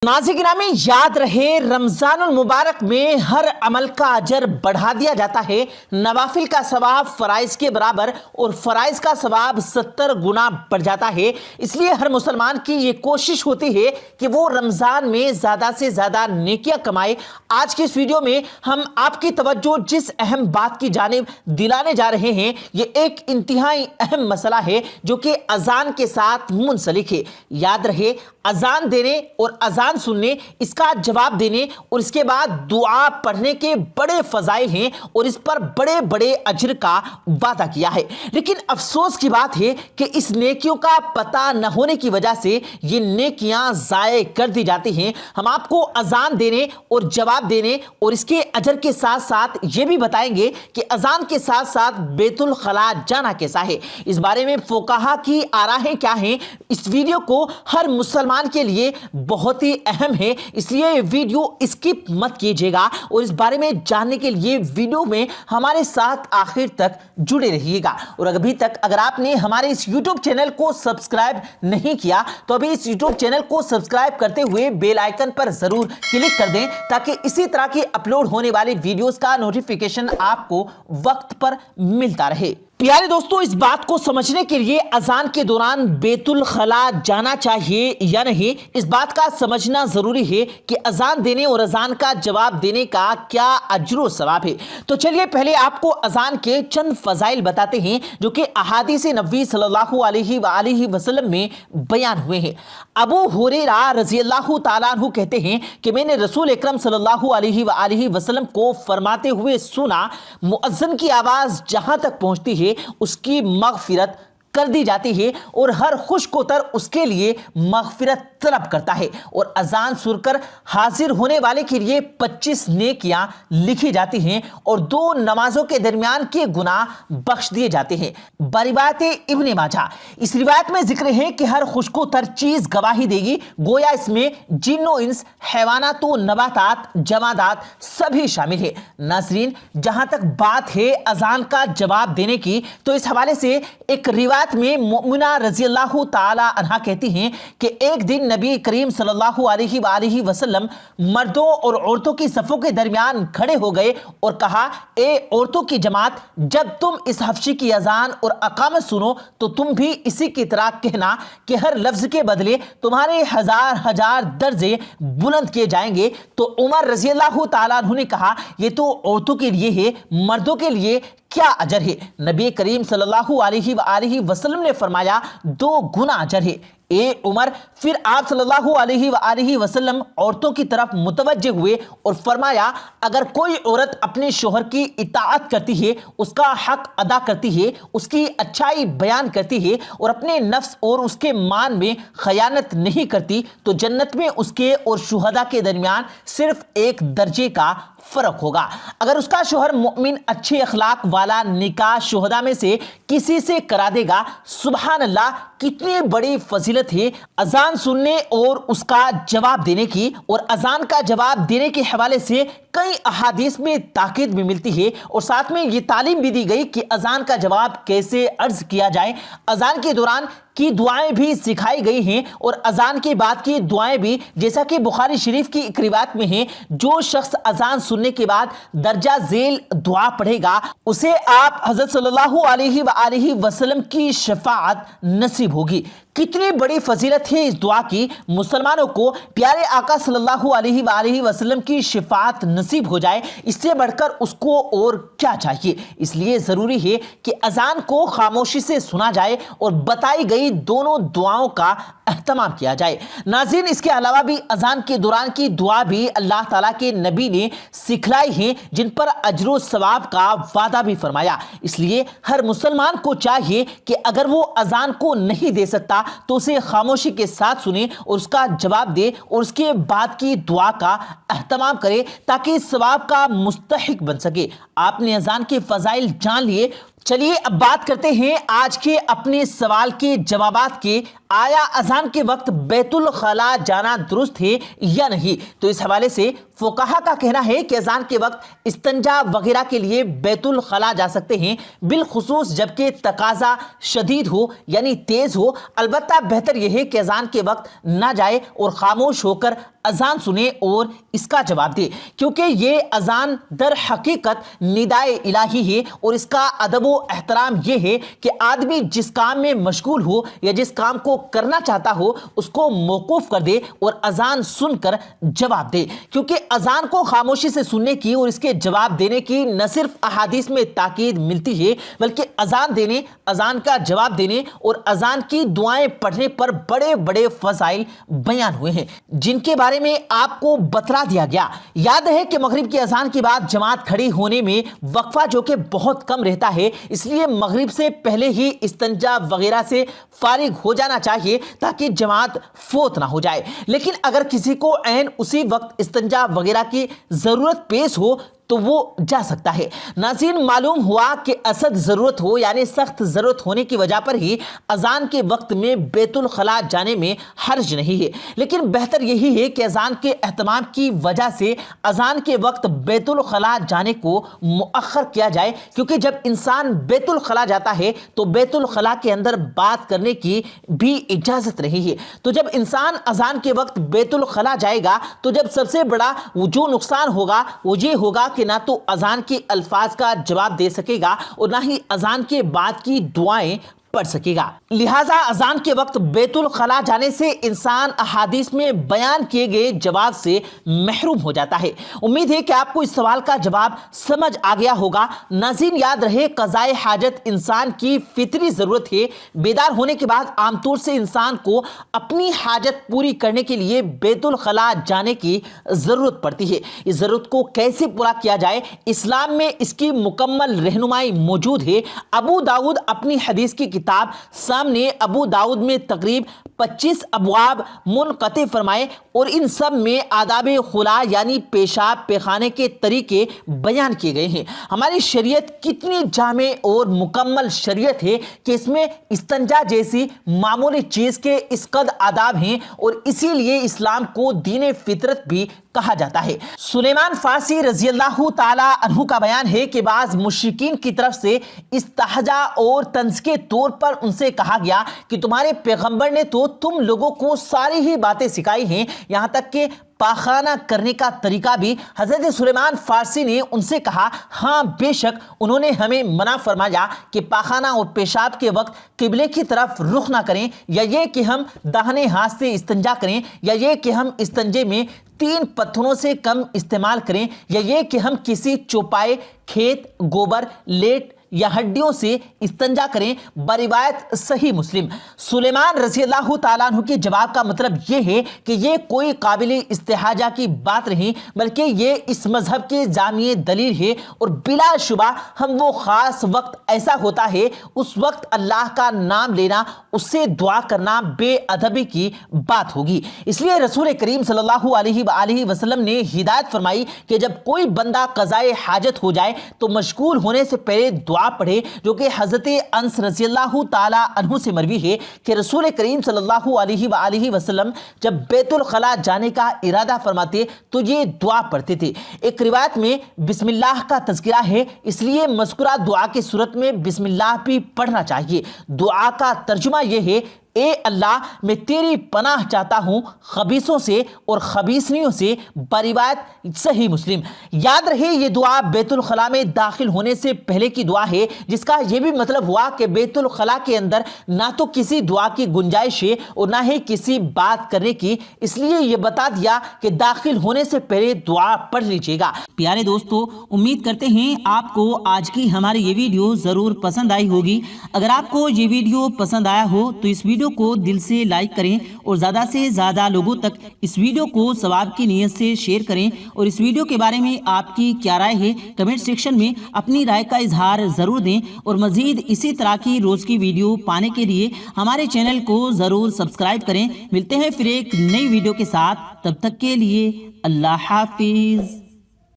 तो नाज़रीन गिरामी, याद रहे रमजान मुबारक में हर अमल का अजर बढ़ा दिया जाता है। नवाफिल का सवाब फराइज के बराबर और फराइज का सवाब 70 गुना बढ़ जाता है। इसलिए हर मुसलमान की ये कोशिश होती है कि वो रमजान में ज़्यादा से ज़्यादा नेकियां कमाए। आज की इस वीडियो में हम आपकी तवज्जो जिस अहम बात की जानिब दिलाने जा रहे हैं, ये एक इंतहाई अहम मसला है जो कि अजान के साथ मुंसलिक है। याद रहे, अजान देने और अजान सुनने, इसका जवाब देने और इसके बाद दुआ पढ़ने के बड़े फजाइल हैं और इस पर बड़े बड़े अजर का वादा किया है। लेकिन अफसोस की बात है कि इस नेकियों का पता न होने की वजह से ये नेकियां ज़ाये कर दी जाती हैं। हम आपको अजान देने और जवाब देने और इसके अजर के साथ साथ ये भी बताएंगे कि अजान के साथ साथ बैतुल खला जाना कैसा है। इस बारे में फुकाहा की आराहें क्या हैं, इस वीडियो को हर मुसलमान के लिए बहुत ही अहम है, इसलिए वीडियो स्किप मत कीजिएगा और इस बारे में जानने के लिए वीडियो में हमारे साथ आखिर तक जुड़े रहिएगा। और अभी तक अगर आपने हमारे इस YouTube चैनल को सब्सक्राइब नहीं किया तो अभी इस YouTube चैनल को सब्सक्राइब करते हुए बेल आइकन पर जरूर क्लिक कर दें ताकि इसी तरह के अपलोड होने वाले वीडियोस का नोटिफिकेशन आपको वक्त पर मिलता रहे। प्यारे दोस्तों, इस बात को समझने के लिए अजान के दौरान बैतुल खला जाना चाहिए या नहीं, इस बात का समझना जरूरी है कि अजान देने और अजान का जवाब देने का क्या अजर सवाब है। तो चलिए पहले आपको अजान के चंद फजाइल बताते हैं जो कि अहादीस नबी सल्लल्लाहु अलैहि वसल्लम में बयान हुए हैं। अबू हुरैरा रज़ियल्लाहु ताला अन्हु कहते हैं कि मैंने रसूल अकरम सल्लल्लाहु अलैहि वसल्लम को फरमाते हुए सुना, मुअज्जिन की आवाज़ जहां तक पहुंचती है उसकी मगफिरत कर दी जाती है और हर खुशकोतर उसके लिए मगफिरत तलब करता है और अजान सुनकर हाजिर होने वाले के लिए 25 नेकियां लिखी जाती हैं और 2 नमाजों के दरमियान के गुनाह बख्श दिए जाते हैं। बरिवायत इब्न माजा, इस रिवायत में जिक्र है कि हर खुशकोतर चीज गवाही देगी, गोया इसमें जिन्नो इंस, हैवानात व नबातात, जमादात सभी शामिल है। नाज़रीन, जहां तक बात है अजान का जवाब देने की, तो इस हवाले से एक रिवायत में मुमिना रज़ियल्लाहु ताला अन्हा कहती हैं कि एक दिन नबी करीम सल्लल्लाहु अलैहि वसल्लम मर्दों और औरतों की सफ़ों के दरमियान खड़े हो गए और कहा, ए औरतों की जमात, जब तुम इस हफ्शी की अजान और अकामत सुनो तो तुम भी इसी की तरह कहना कि हर लफ्ज के बदले तुम्हारे हजार हजार दर्जे बुलंद किए जाएंगे। तो उमर रज़ियल्लाहु ताला अन्हु ने कहा, ये तो औरतों के लिए है, मर्दों के लिए क्या अजर है? नबी करीम सल्लल्लाहु अलैहि वसल्लम ने फरमाया, 2 गुना अजर है। ए उमर, फिर आप सल्लल्लाहु अलैहि वसल्लम औरतों की तरफ मुतवज्जे हुए और फरमाया, अगर कोई औरत अपने शोहर की इताअत करती है, उसका हक अदा करती है, उसकी अच्छाई बयान करती है और अपने नफ्स और उसके मान में खयानत नहीं करती, तो जन्नत में उसके और शुहदा के दरमियान सिर्फ 1 दर्जे का फर्क होगा। अगर उसका शोहर मुमिन अच्छे अखलाक वाला निकाह शुहदा में से किसी से करा देगा, सुभान अल्लाह, कितनी बड़ी फजीलत है अजान सुनने और उसका जवाब देने की। और अजान का जवाब देने के हवाले से कई अहादीस में ताकीद भी मिलती है और साथ में ये तालीम भी दी गई कि अजान का जवाब कैसे अर्ज किया जाए। अजान के दौरान की दुआएं भी सिखाई गई हैं और अजान के बाद की दुआएं भी, जैसा कि बुखारी शरीफ की एक रिवायत में है, जो शख्स अजान सुनने के बाद दर्जा झेल दुआ पढ़ेगा उसे आप हजरत सल्लल्लाहु अलैहि वसल्लम की शफाअत नसीब होगी। कितनी बड़ी फजीलत है इस दुआ की। मुसलमानों को प्यारे आका सल्लल्लाहु अलैहि वसल्लम की शफाअत नसीब हो जाए, इससे बढ़कर उसको और क्या चाहिए। इसलिए ज़रूरी है कि अजान को खामोशी से सुना जाए और बताई गई दोनों दुआओं का एहतमाम किया जाए। नाज़रीन, इसके अलावा भी अजान के दौरान की दुआ भी अल्लाह ताला के नबी ने सिखलाई हैं, जिन पर अजर सवाब का वादा भी फरमाया। इसलिए हर मुसलमान को चाहिए कि अगर वो अजान को नहीं दे सकता तो उसे खामोशी के साथ सुने और उसका जवाब दे और उसके बाद की दुआ का एहतमाम करे ताकि सवाब का मुस्तहिक बन सके। आपने अजान के फजाइल जान लिए, चलिए अब बात करते हैं आज के अपने सवाल के जवाबात के। आया अजान के वक्त बैतुल खला जाना दुरुस्त है या नहीं? तो इस हवाले से फुकाहा का कहना है कि अजान के वक्त इस्तंजा वगैरह के लिए बैतुल खला जा सकते हैं, बिलखुसूस जबकि तकाजा शदीद हो यानी तेज हो। अलबत्ता बेहतर यह है कि अजान के वक्त ना जाए और खामोश होकर اذان سنے اور اس کا جواب دے، کیونکہ یہ اذان در حقیقت ندائے الہی ہے اور اس کا ادب و احترام یہ ہے کہ آدمی جس کام میں مشغول ہو یا جس کام کو کرنا چاہتا ہو اس کو موقوف کر دے اور اذان سن کر جواب دے، کیونکہ اذان کو خاموشی سے سننے کی اور اس کے جواب دینے کی نہ صرف احادیث میں تاکید ملتی ہے بلکہ اذان دینے، اذان کا جواب دینے اور اذان کی دعائیں پڑھنے پر بڑے بڑے فضائل بیان ہوئے ہیں جن کے بارے میں آپ کو بتلا دیا گیا۔ یاد ہے کہ مغرب کی اذان کے بعد جماعت کھڑی ہونے میں وقفہ جو کہ بہت کم رہتا ہے، اس لیے مغرب سے پہلے ہی استنجا وغیرہ سے فارغ ہو جانا چاہیے تاکہ جماعت فوت نہ ہو جائے۔ لیکن اگر کسی کو عین اسی وقت استنجا وغیرہ کی ضرورت پیش ہو تو وہ جا سکتا ہے۔ ناظرین، معلوم ہوا کہ اسد ضرورت ہو یعنی سخت ضرورت ہونے کی وجہ پر ہی اذان کے وقت میں بیت الخلاء جانے میں حرج نہیں ہے، لیکن بہتر یہی ہے کہ اذان کے اہتمام کی وجہ سے اذان کے وقت بیت الخلاء جانے کو مؤخر کیا جائے، کیونکہ جب انسان بیت الخلاء جاتا ہے تو بیت الخلاء کے اندر بات کرنے کی بھی اجازت نہیں ہے۔ تو جب انسان اذان کے وقت بیت الخلاء جائے گا تو جب سب سے بڑا جو نقصان ہوگا وہ یہ ہوگا کہ نہ تو اذان کے الفاظ کا جواب دے سکے گا اور نہ ہی اذان کے بعد کی دعائیں پڑھ سکے گا۔ لہٰذا اذان کے وقت بیت الخلاء جانے سے انسان احادیث میں بیان کیے گئے جواب سے محروم ہو جاتا ہے۔ امید ہے کہ آپ کو اس سوال کا جواب سمجھ آ گیا ہوگا۔ ناظرین، یاد رہے قضائے حاجت انسان کی فطری ضرورت ہے۔ بیدار ہونے کے بعد عام طور سے انسان کو اپنی حاجت پوری کرنے کے لیے بیت الخلاء جانے کی ضرورت پڑتی ہے۔ اس ضرورت کو کیسے پورا کیا جائے، اسلام میں اس کی مکمل رہنمائی موجود ہے۔ ابو داؤد اپنی حدیث کی کتاب سامنے ابو داؤد میں تقریب 25 ابواب منقطع فرمائے اور ان سب میں آداب خلا یعنی پیشاب پیخانے کے طریقے بیان کیے گئے ہیں۔ ہماری شریعت کتنی جامع اور مکمل شریعت ہے کہ اس میں استنجا جیسی معمولی چیز کے اس قدر آداب ہیں اور اسی لیے اسلام کو دین فطرت بھی کہا جاتا ہے۔ سلیمان فارسی رضی اللہ تعالی عنہ کا بیان ہے کہ بعض مشرکین کی طرف سے استہجا اور طنز کے طور پر ان سے کہا گیا کہ تمہارے پیغمبر نے تو تم لوگوں کو ساری ہی باتیں سکھائی ہیں، یہاں تک کہ پاخانہ کرنے کا طریقہ بھی۔ حضرت سلیمان فارسی نے ان سے کہا، ہاں بے شک انہوں نے ہمیں منع فرمایا کہ پاخانہ اور پیشاب کے وقت قبلے کی طرف رخ نہ کریں، یا یہ کہ ہم داہنے ہاتھ سے استنجا کریں، یا یہ کہ ہم استنجے میں 3 پتھروں سے کم استعمال کریں، یا یہ کہ ہم کسی چوپائے، کھیت، گوبر، لیٹ یا ہڈیوں سے استنجا کریں۔ بروایت صحیح مسلم۔ سلیمان رضی اللہ تعالیٰ عنہ کے جواب کا مطلب یہ ہے کہ یہ کوئی قابل استحاجہ کی بات نہیں، بلکہ یہ اس مذہب کے جامع دلیل ہے، اور بلا شبہ ہم وہ خاص وقت ایسا ہوتا ہے اس وقت اللہ کا نام لینا، اس سے دعا کرنا بے ادبی کی بات ہوگی۔ اس لیے رسول کریم صلی اللہ علیہ وآلہ وسلم نے ہدایت فرمائی کہ جب کوئی بندہ قضائے حاجت ہو جائے تو مشغول ہونے سے پہلے دعا پڑھے، جو کہ حضرت انس رضی اللہ تعالی عنہ سے مروی ہے کہ رسول کریم صلی اللہ علیہ وآلہ وسلم جب بیت الخلاء جانے کا ارادہ فرماتے تو یہ دعا پڑھتے تھے۔ ایک روایت میں بسم اللہ کا تذکرہ ہے، اس لیے مذکورہ دعا کی صورت میں بسم اللہ بھی پڑھنا چاہیے۔ دعا کا ترجمہ یہ ہے، اے اللہ میں تیری پناہ چاہتا ہوں خبیثوں سے اور خبیثنیوں سے۔ بروایت صحیح مسلم۔ یاد رہے یہ دعا بیت الخلاء میں داخل ہونے سے پہلے کی دعا ہے، جس کا یہ بھی مطلب ہوا کہ بیت الخلاء کے اندر نہ تو کسی دعا کی گنجائش ہے اور نہ ہی کسی بات کرنے کی، اس لیے یہ بتا دیا کہ داخل ہونے سے پہلے دعا پڑھ لیجیے گا۔ پیارے دوستو، امید کرتے ہیں آپ کو آج کی ہماری یہ ویڈیو ضرور پسند آئی ہوگی۔ اگر آپ کو یہ ویڈیو پسند آیا ہو تو اس ویڈیو کو دل سے لائک کریں اور زیادہ سے زیادہ لوگوں تک اس ویڈیو کو ثواب کی نیت سے شیئر کریں، اور اس ویڈیو کے بارے میں آپ کی کیا رائے ہے کمنٹ سیکشن میں اپنی رائے کا اظہار ضرور دیں، اور مزید اسی طرح کی روز کی ویڈیو پانے کے لیے ہمارے چینل کو ضرور سبسکرائب کریں۔ ملتے ہیں پھر ایک نئی ویڈیو کے ساتھ، تب تک کے لیے اللہ حافظ۔